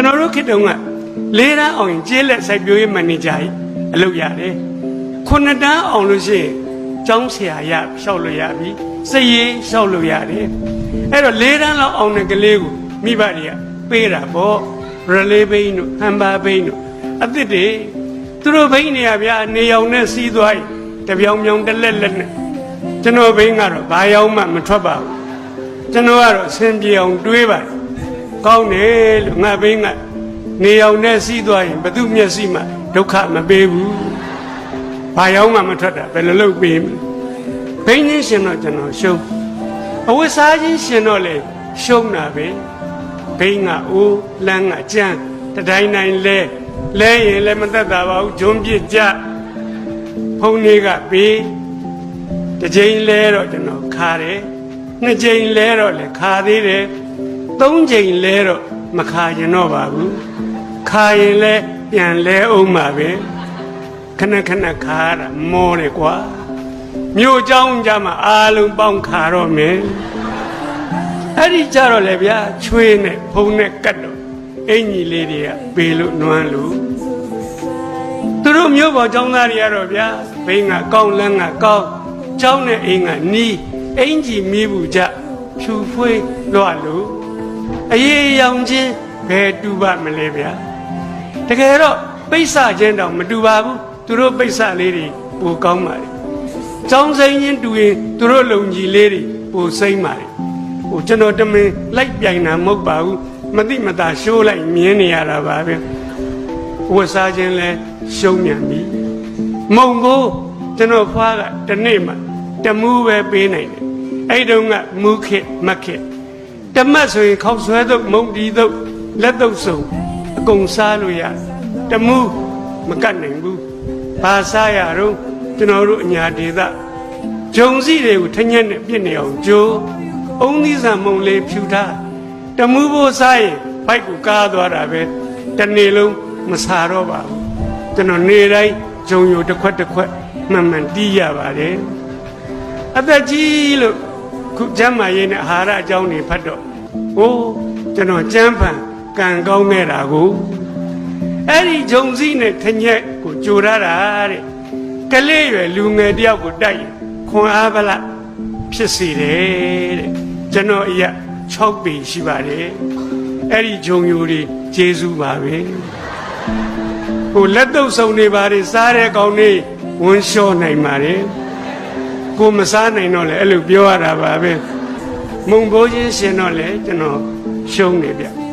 တော်တို့ခေတ်တုန်းက၄တန်းအောင်ရင်ကျေးလက်စိုက်ပျိုးရေးမန်နေဂျာကြီးအလုပ်ရတယ်9တန်းအောင်လို့ရှိရင်ကျောင်းဆရာရလျှောက်လို့ရပြီစည်ရေးလျှောက်လို့ရတယ်အဲ့တော့၄တန်းလောက်အောင်တဲ့ကလေးကိုမိဘတွေကပေးတာပေါ့ရလေးဘိန်းတို့ဟမ်ဘာဘိန်းတို့အစ်စ်တွေသူတို့ဘိန်းနေရဗျာနေအောင်နဲ့စီးသွားရင်တပြောင်ပြောင်တလက်လက်နဲ့ကျွန်တော်ဘိန်းကတော့ဘာရောက်မှမထွက်ပါဘူးကျွန်တော်ကတော့ဆင်ပြေအောင်တွေးပါတယ်ကောင်းတယ်လို့ငါဘိန်းကနေအောင်နဲ့စီးသွားရင်ဘသူမျက်စိမှဒုက္ခမပေးဘူးဘာရောက်မှမထွက်တာဘယ်လိုလုပ်ပေးမလဲဘိန်းချင်းရှင်တော့ကျွန်တော်ရှုံးအဝတ်စားချင်းရှင်တော့လေရှုံးတာပဲဘိန်းကအိုးလမ်းကကြမ်းတတိုင်းတိုင်းလဲရင်လည်းမသက်သာပါဘူးဂျွန်းပြစ်ကြဖုံတွေကပေးတစ်ချိန်လဲတော့ကျွန်တော်ခါတယ်နှစ်ချိန်လဲတော့လေခါသေးတယ်သုံးချိန်လဲတော့မခါရင်တော့ပါဘူးခါရင်လဲပြန်လဲအောင်ပါပဲခဏခဏခါရတာမောတယ်ကွာမြို့เจ้าကြမှာအားလုံးပေါင်းခါတော့မယ်အဲ့ဒီကြတော့လေဗျာချွေးနဲ့ဖုံနဲ့ကတ်တော့အင်ကြီးလေးတွေကပေးလို့နွမ်းလို့သူတို့မြို့ပေါ်ကျောင်းသားတွေကတော့ဗျာဘိန်းကကောင်းလန်းကကောင်းကျောင်းနဲ့အိမ်ကနီးအင်ကြီးမီးဘူးကြဖြူဖွေးလွှတ်လို့အေးရောင်ချင်းဘယ်တူပါမလဲဗျာတကယ်တော့ပိဿချင်းတောင်မတူပါဘူးသူတို့ပိဿလေးတွေပိုကောင်းပါလေကျောင်းစိမ်းချင်းတူရင်သူတို့လုံကြီးလေးတွေပိုစိမ့်ပါလေဟိုကျွန်တော်တမင်လိုက်ပြိုင်တာမဟုတ်ပါဘူးမသိမသာရှိုးလိုက်မြင်နေရတာပါပဲဝတ်စားခြင်းလဲရှုံးမြန်ပြီမုံကိုကျွန်တော်ဖွားကတနေ့မှတမူးပဲပေးနိုင်တယ်အဲ့တုန်းကမူးခစ်မက်ခစ်တမတ်ဆိုရင်ခောက်ဆွဲတော့မုံဒီတော့လက်တော့စုံအကုန်စားလို့ရတမူးမကတ်နိုင်ဘူးဘာစားရတော့ကျွန်တော်တို့အညာဒေသဂျုံစီတွေကိုထညက်နဲ့ပြစ်နေအောင်ကြိုးအုံသီးဆန်မုံလေးဖြူထားတမူးဖို့စားရင်ဘိုက်ကိုကားသွားတာပဲတနေ့လုံးမစားတော့ပါဘူးကျွန်တော်နေတိုင်းဂျုံရိုတစ်ခွက်တစ်ခွက်မှန်မှန်တီးရပါတယ်အသက်ကြီးလို့ခုကျမ်းမာရေးနဲ့အာဟာရအကြောင်းတွေဖတ်တော့ဟိုးကျွန်တော်ကျမ်းဖန်ကံကောင်းခဲ့တာကိုအဲ့ဒီဂျုံစည်းနဲ့ထညက်ကိုကြိုရတာတဲ့ကလေးရွယ်လူငယ်တယောက်ကိုတိုက်ခွန်အားဗလာဖြစ်စေတယ်တဲ့ကျွန်တော်အရာ6ပေရှိပါတယ်အဲ့ဒီဂျုံယိုတွေကျေးဇူးပါပဲဟိုလက်တော့စုံနေပါတယ်စားတဲ့ကောင်လေးဝန်းလျှောနိုင်ပါတယ်ကိုမစားနိုင်တော့လေအဲ့လိုပြောရတာပါပဲမုံဘိုးချင်းရှင်တော့လေကျွန်တော်ရှုံးနေဗျ